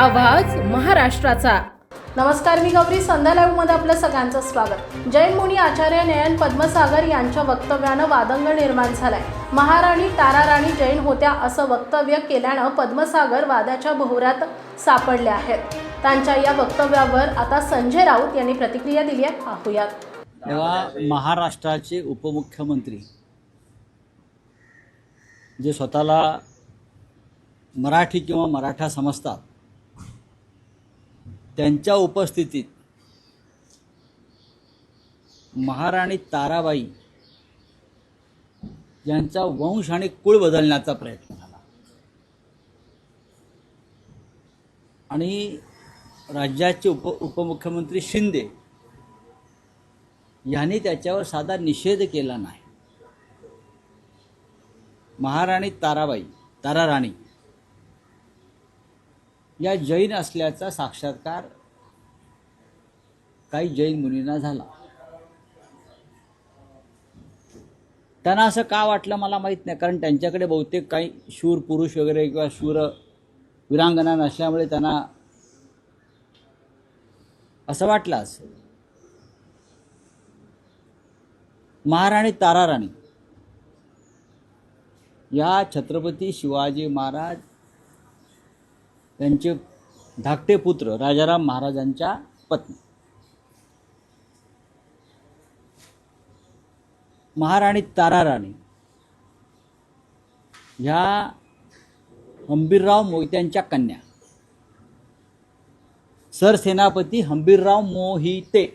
आवाज महाराष्ट्राचा। नमस्कार, मी गौरी। संध्या लाईव्ह मध्ये आपलं सगळ्यांचं स्वागत। जैन मुनी आचार्य नयन पद्मसागर यांच्या वक्तव्यानं वादंग निर्माण झालाय। महाराणी तारा राणी जैन होत्या असं वक्तव्य केल्यानं पद्मसागर वादाच्या भोवऱ्यात सापडले आहेत। त्यांच्या या वक्तव्यावर आता संजय राऊत यांनी प्रतिक्रिया दिली आहे, पाहूयात। तेव्हा महाराष्ट्राचे उपमुख्यमंत्री जे स्वतःला मराठी किंवा मराठा समजतात, त्यांच्या उपस्थितीत महाराणी ताराबाई यांचा वंश आणि कुळ बदलण्याचा प्रयत्न झाला आणि राज्याचे उपमुख्यमंत्री शिंदे यांनी त्याच्यावर साधा निषेध केला नाही। महाराणी ताराबाई, तारा राणी या जैन असल्याचा साक्षात्कार काही जैन मुनींना झाला। त्यांना असं का वाटलं मला माहीत नाही, कारण त्यांच्याकडे बहुतेक काही शूर पुरुष वगैरे किंवा शूर वीरांगना नसल्यामुळे त्यांना असं वाटलं असेल। महाराणी तारा राणी या छत्रपती शिवाजी महाराज त्यांचे धाकटे पुत्र राजाराम महाराजांच्या पत्नी। महाराणी तारा राणी ह्या हंबीरराव मोहित्यांच्या कन्या। सरसेनापती हंबीरराव मोहिते,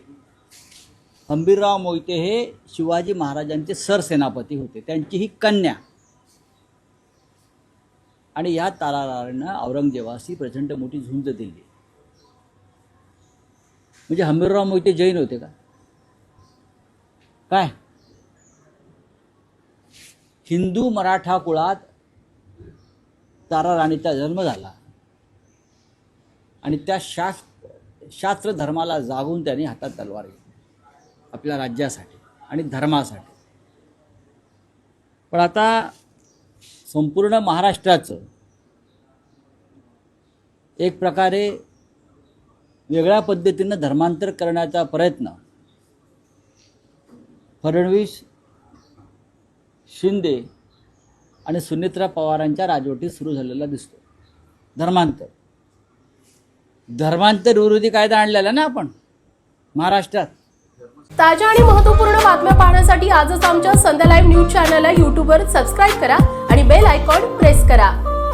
हंबीरराव मोहिते हे शिवाजी महाराजांचे सरसेनापती होते, त्यांची ही कन्या। आणि या तारा राणीनं औरंगजेबाशी प्रचंड मोठी झुंज दिली। म्हणजे हंबीरराव मोहिते जैन होते का काय? हिंदू मराठा कुळात तारा राणीचा जन्म झाला आणि त्या शास्त्र धर्माला जागून त्यांनी हातात तलवार घेतली आपल्या राज्यासाठी आणि धर्मासाठी। पण आता संपूर्ण महाराष्ट्राचं एक प्रकारे वेगळ्या पद्धतीनं धर्मांतर करण्याचा प्रयत्न फडणवीस, शिंदे आणि सुनेत्रा पवारांच्या राजवटीत सुरू झालेला दिसतो। धर्मांतर विरोधी कायदा आणलेला ना आपण महाराष्ट्रात। ताज्या आणि महत्त्वपूर्ण बातम्या पाहण्यासाठी आजच आमच्या संध्या लाईव्ह न्यूज चॅनलला यूट्यूबवर सबस्क्राईब करा आणि बेल आयकॉन प्रेस करा।